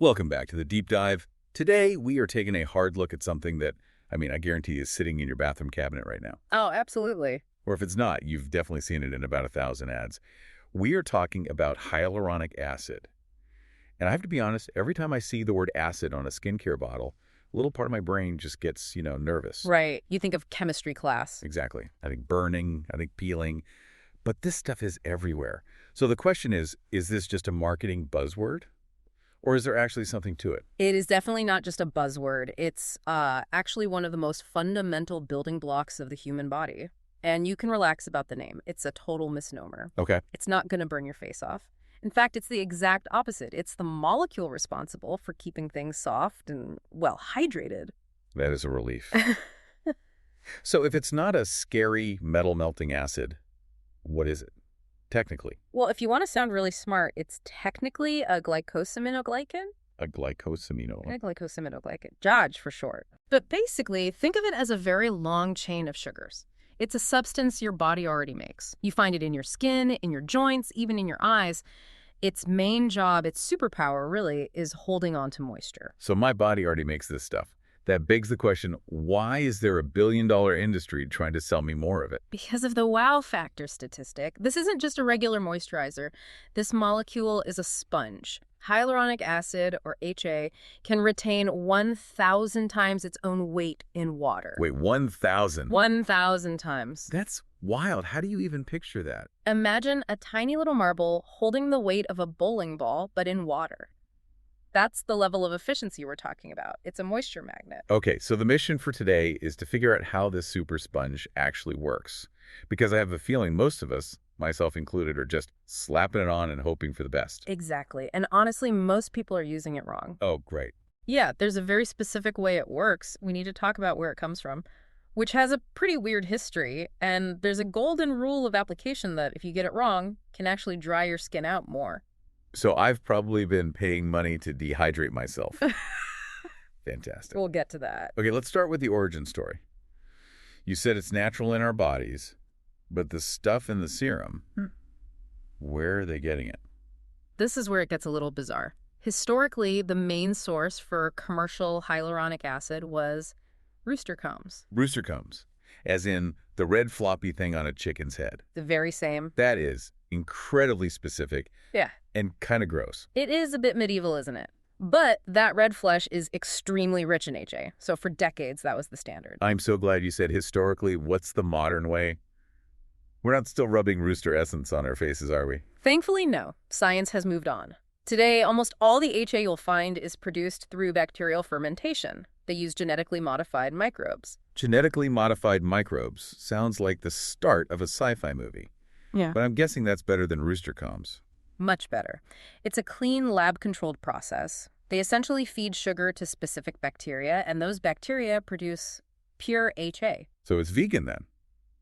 Welcome back to the Deep Dive. Today, we are taking a hard look at something that, I guarantee is sitting in your bathroom cabinet right now. Oh, absolutely. Or if it's not, you've definitely seen it in about 1,000 ads. We are talking about hyaluronic acid. And I have to be honest, every time I see the word acid on a skincare bottle, a little part of my brain just gets, nervous. Right. You think of chemistry class. Exactly. I think burning, I think peeling. But this stuff is everywhere. So the question is this just a marketing buzzword? Or is there actually something to it? It is definitely not just a buzzword. It's actually one of the most fundamental building blocks of the human body. And you can relax about the name. It's a total misnomer. Okay. It's not going to burn your face off. In fact, it's the exact opposite. It's the molecule responsible for keeping things soft and, well, hydrated. That is a relief. So if it's not a scary metal-melting acid, what is it, technically? Well, if you want to sound really smart, it's technically a glycosaminoglycan. A glycosaminoglycan. A glycosaminoglycan. GAG for short. But basically, think of it as a very long chain of sugars. It's a substance your body already makes. You find it in your skin, in your joints, even in your eyes. Its main job, its superpower, really, is holding on to moisture. So my body already makes this stuff. That begs the question, why is there a billion-dollar industry trying to sell me more of it? Because of the wow factor statistic, this isn't just a regular moisturizer. This molecule is a sponge. Hyaluronic acid, or HA, can retain 1,000 times its own weight in water. Wait, 1,000? 1,000 times. That's wild. How do you even picture that? Imagine a tiny little marble holding the weight of a bowling ball, but in water. That's the level of efficiency we're talking about. It's a moisture magnet. Okay, so the mission for today is to figure out how this super sponge actually works. Because I have a feeling most of us, myself included, are just slapping it on and hoping for the best. Exactly. And honestly, most people are using it wrong. Oh, great. Yeah, there's a very specific way it works. We need to talk about where it comes from, which has a pretty weird history. And there's a golden rule of application that if you get it wrong, can actually dry your skin out more. So I've probably been paying money to dehydrate myself. Fantastic. We'll get to that. Okay, let's start with the origin story. You said it's natural in our bodies, but the stuff in the serum, where are they getting it? This is where it gets a little bizarre. Historically, the main source for commercial hyaluronic acid was rooster combs. Rooster combs, as in the red floppy thing on a chicken's head. The very same. That is incredibly specific. Yeah. And kind of gross. It is a bit medieval, isn't it? But that red flesh is extremely rich in HA. So for decades, that was the standard. I'm so glad you said historically. What's the modern way? We're not still rubbing rooster essence on our faces, are we? Thankfully, no. Science has moved on. Today, almost all the HA you'll find is produced through bacterial fermentation. They use genetically modified microbes. Genetically modified microbes sounds like the start of a sci-fi movie. Yeah. But I'm guessing that's better than rooster combs. Much better. It's a clean, lab-controlled process. They essentially feed sugar to specific bacteria, and those bacteria produce pure HA. So it's vegan then,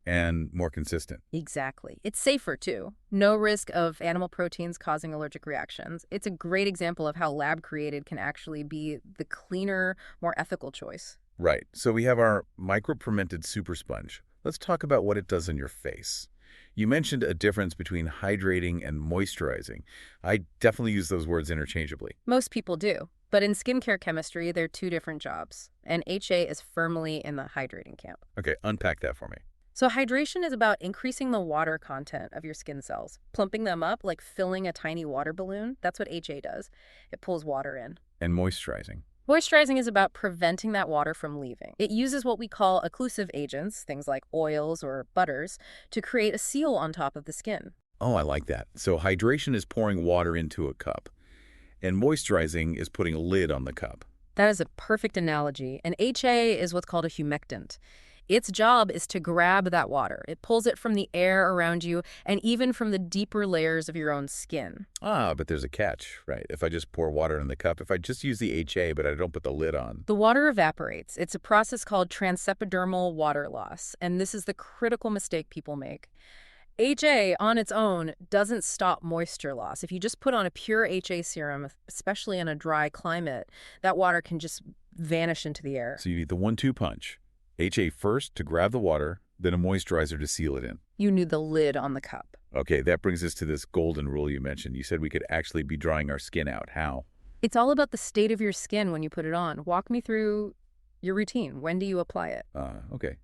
and more consistent. Exactly. It's safer, too. No risk of animal proteins causing allergic reactions. It's a great example of how lab-created can actually be the cleaner, more ethical choice. Right. So we have our micro-fermented super sponge. Let's talk about what it does on your face. You mentioned a difference between hydrating and moisturizing. I definitely use those words interchangeably. Most people do. But in skincare chemistry, they're two different jobs. And HA is firmly in the hydrating camp. Okay, unpack that for me. So hydration is about increasing the water content of your skin cells, plumping them up like filling a tiny water balloon. That's what HA does. It pulls water in. And moisturizing. Moisturizing is about preventing that water from leaving. It uses what we call occlusive agents, things like oils or butters, to create a seal on top of the skin. Oh, I like that. So hydration is pouring water into a cup, and moisturizing is putting a lid on the cup. That is a perfect analogy, and HA is what's called a humectant. Its job is to grab that water. It pulls it from the air around you and even from the deeper layers of your own skin. Ah, but there's a catch, right? If I just pour water in the cup, if I just use the HA but I don't put the lid on. The water evaporates. It's a process called transepidermal water loss, and this is the critical mistake people make. HA on its own doesn't stop moisture loss. If you just put on a pure HA serum, especially in a dry climate, that water can just vanish into the air. So you need the 1-2 punch. HA first to grab the water, then a moisturizer to seal it in. You need the lid on the cup. Okay, that brings us to this golden rule you mentioned. You said we could actually be drying our skin out. How? It's all about the state of your skin when you put it on. Walk me through your routine. When do you apply it? Okay.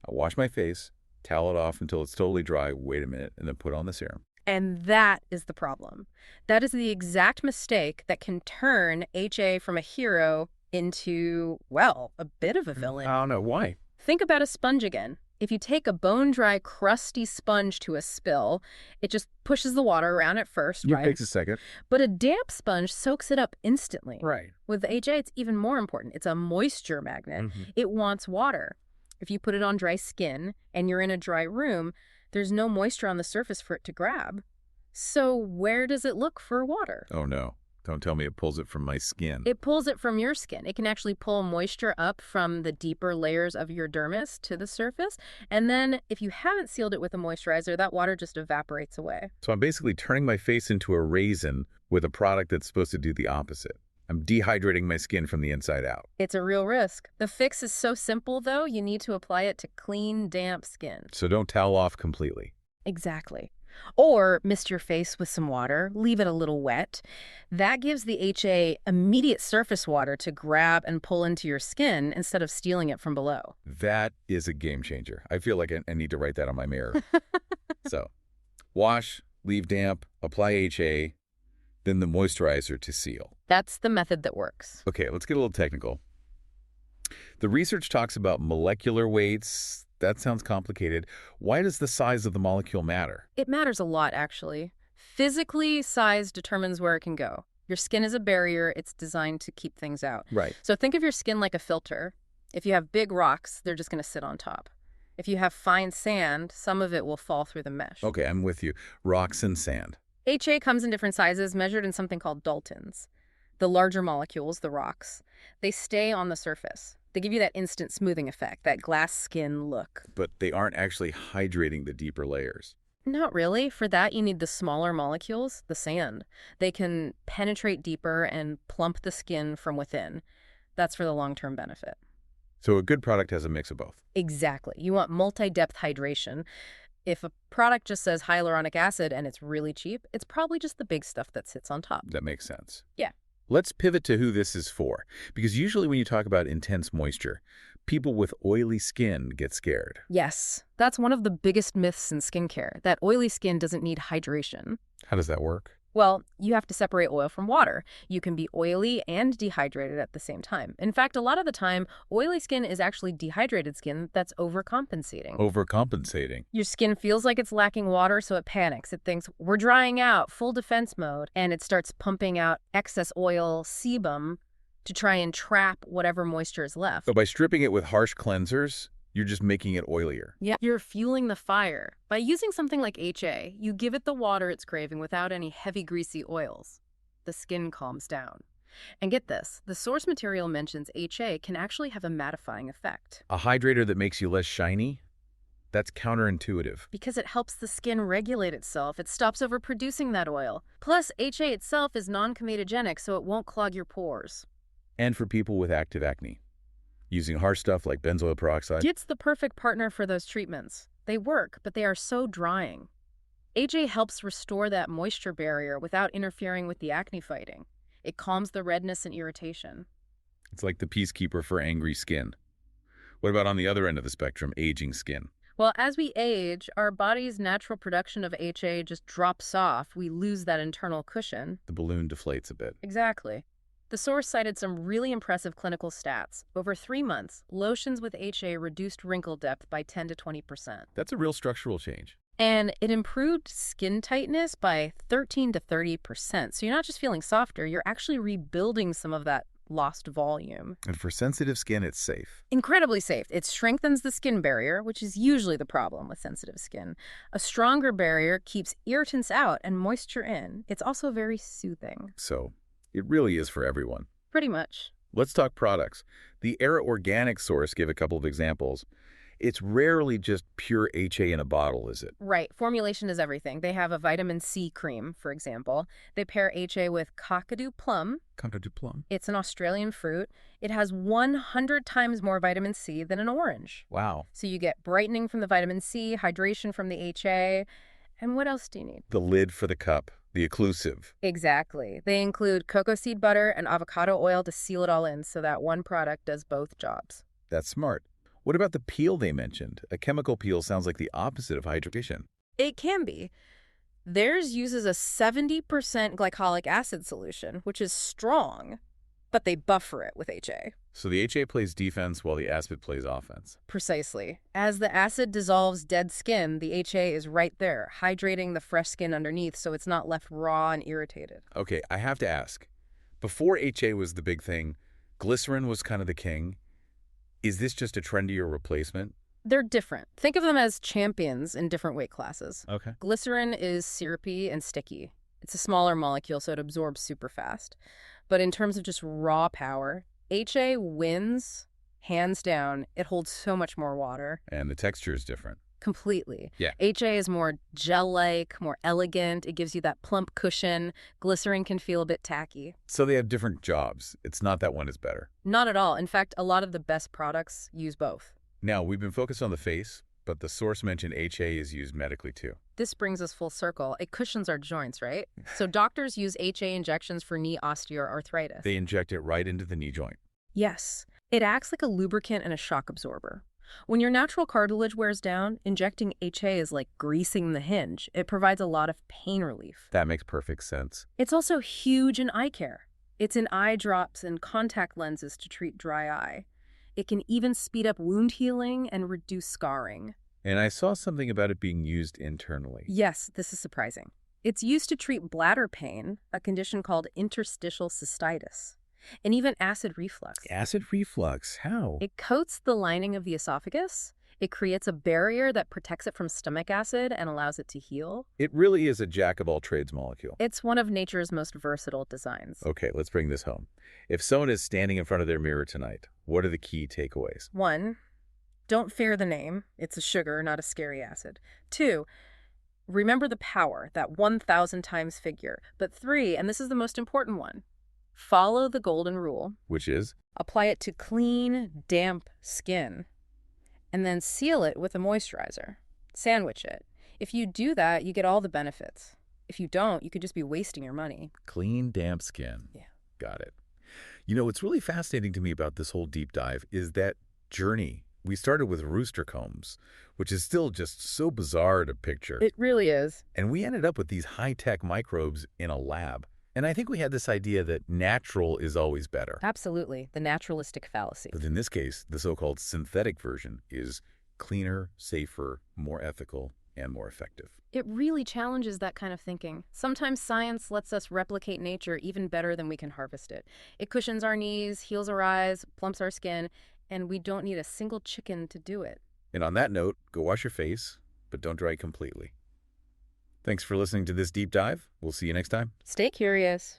I'll wash my face, towel it off until it's totally dry, wait a minute, and then put on the serum. And that is the problem. That is the exact mistake that can turn HA from a hero into, well, a bit of a villain. I don't know. Why? Think about a sponge again. If you take a bone-dry, crusty sponge to a spill, it just pushes the water around at first, It right? takes a second. But a damp sponge soaks it up instantly. Right. With HA, it's even more important. It's a moisture magnet. It wants water. If you put it on dry skin and you're in a dry room, there's no moisture on the surface for it to grab. So where does it look for water? Oh, no. Don't tell me it pulls it from my skin. It pulls it from your skin. It can actually pull moisture up from the deeper layers of your dermis to the surface. And then if you haven't sealed it with a moisturizer, that water just evaporates away. So I'm basically turning my face into a raisin with a product that's supposed to do the opposite. I'm dehydrating my skin from the inside out. It's a real risk. The fix is so simple, though, you need to apply it to clean, damp skin. So don't towel off completely. Exactly. Or mist your face with some water, leave it a little wet. That gives the HA immediate surface water to grab and pull into your skin instead of stealing it from below. That is a game changer. I feel like I need to write that on my mirror. So, wash, leave damp, apply HA, then the moisturizer to seal. That's the method that works. Okay, let's get a little technical. The research talks about molecular weights. That sounds complicated. Why does the size of the molecule matter? It matters a lot, actually. Physically, size determines where it can go. Your skin is a barrier. It's designed to keep things out. Right. So think of your skin like a filter. If you have big rocks, they're just going to sit on top. If you have fine sand, some of it will fall through the mesh. Okay, I'm with you. Rocks and sand. HA comes in different sizes, measured in something called Daltons. The larger molecules, the rocks, they stay on the surface. They give you that instant smoothing effect, that glass skin look. But they aren't actually hydrating the deeper layers. Not really. For that, you need the smaller molecules, the sand. They can penetrate deeper and plump the skin from within. That's for the long-term benefit. So a good product has a mix of both. Exactly. You want multi-depth hydration. If a product just says hyaluronic acid and it's really cheap, it's probably just the big stuff that sits on top. That makes sense. Yeah. Let's pivot to who this is for, because usually when you talk about intense moisture, people with oily skin get scared. Yes, that's one of the biggest myths in skincare, that oily skin doesn't need hydration. How does that work? Well, you have to separate oil from water. You can be oily and dehydrated at the same time. In fact, a lot of the time, oily skin is actually dehydrated skin that's overcompensating. Overcompensating. Your skin feels like it's lacking water, so it panics. It thinks, we're drying out, full defense mode, and it starts pumping out excess oil, sebum, to try and trap whatever moisture is left. So by stripping it with harsh cleansers, you're just making it oilier. Yeah, you're fueling the fire. By using something like HA, you give it the water it's craving without any heavy, greasy oils. The skin calms down. And get this, the source material mentions HA can actually have a mattifying effect. A hydrator that makes you less shiny? That's counterintuitive. Because it helps the skin regulate itself. It stops overproducing that oil. Plus, HA itself is non-comedogenic, so it won't clog your pores. And for people with active acne, using harsh stuff like benzoyl peroxide. It's the perfect partner for those treatments. They work, but they are so drying. HA helps restore that moisture barrier without interfering with the acne fighting. It calms the redness and irritation. It's like the peacekeeper for angry skin. What about on the other end of the spectrum, aging skin? Well, as we age, our body's natural production of HA just drops off. We lose that internal cushion. The balloon deflates a bit. Exactly. The source cited some really impressive clinical stats. Over 3 months, lotions with HA reduced wrinkle depth by 10 to 20%. That's a real structural change. And it improved skin tightness by 13 to 30%. So you're not just feeling softer, you're actually rebuilding some of that lost volume. And for sensitive skin, it's safe. Incredibly safe. It strengthens the skin barrier, which is usually the problem with sensitive skin. A stronger barrier keeps irritants out and moisture in. It's also very soothing. So it really is for everyone. Pretty much. Let's talk products. The Era Organic source gave a couple of examples. It's rarely just pure HA in a bottle, is it? Right. Formulation is everything. They have a vitamin C cream, for example. They pair HA with kakadu plum. Kakadu plum. It's an Australian fruit. It has 100 times more vitamin C than an orange. Wow. So you get brightening from the vitamin C, hydration from the HA. And what else do you need? The lid for the cup. The occlusive. Exactly. They include cocoa seed butter and avocado oil to seal it all in so that one product does both jobs. That's smart. What about the peel they mentioned? A chemical peel sounds like the opposite of hydration. It can be. Theirs uses a 70% glycolic acid solution, which is strong, but they buffer it with HA. So the HA plays defense while the acid plays offense. Precisely. As the acid dissolves dead skin, the HA is right there, hydrating the fresh skin underneath so it's not left raw and irritated. Okay, I have to ask. Before HA was the big thing, glycerin was kind of the king. Is this just a trendier replacement? They're different. Think of them as champions in different weight classes. Okay. Glycerin is syrupy and sticky. It's a smaller molecule, so it absorbs super fast. But in terms of just raw power, HA wins hands down. It holds so much more water. And the texture is different. Completely. Yeah. HA is more gel-like, more elegant. It gives you that plump cushion. Glycerin can feel a bit tacky. So they have different jobs. It's not that one is better. Not at all. In fact, a lot of the best products use both. Now, we've been focused on the face, but the source mentioned HA is used medically too. This brings us full circle. It cushions our joints, right? So doctors use HA injections for knee osteoarthritis. They inject it right into the knee joint. Yes. It acts like a lubricant and a shock absorber. When your natural cartilage wears down, injecting HA is like greasing the hinge. It provides a lot of pain relief. That makes perfect sense. It's also huge in eye care. It's in eye drops and contact lenses to treat dry eye. It can even speed up wound healing and reduce scarring. And I saw something about it being used internally. Yes, this is surprising. It's used to treat bladder pain, a condition called interstitial cystitis, and even acid reflux. Acid reflux? How? It coats the lining of the esophagus. It creates a barrier that protects it from stomach acid and allows it to heal. It really is a jack-of-all-trades molecule. It's one of nature's most versatile designs. Okay, let's bring this home. If someone is standing in front of their mirror tonight, what are the key takeaways? 1, don't fear the name. It's a sugar, not a scary acid. 2, remember the power, that 1,000 times figure. But 3, and this is the most important one, follow the golden rule. Which is? Apply it to clean, damp skin, and then seal it with a moisturizer. Sandwich it. If you do that, you get all the benefits. If you don't, you could just be wasting your money. Clean, damp skin. Yeah. Got it. You know, what's really fascinating to me about this whole deep dive is that journey. We started with rooster combs, which is still just so bizarre to picture. It really is. And we ended up with these high-tech microbes in a lab. And I think we had this idea that natural is always better. Absolutely. The naturalistic fallacy. But in this case, the so-called synthetic version is cleaner, safer, more ethical, and more effective. It really challenges that kind of thinking. Sometimes science lets us replicate nature even better than we can harvest it. It cushions our knees, heals our eyes, plumps our skin, and we don't need a single chicken to do it. And on that note, go wash your face, but don't dry it completely. Thanks for listening to this deep dive. We'll see you next time. Stay curious.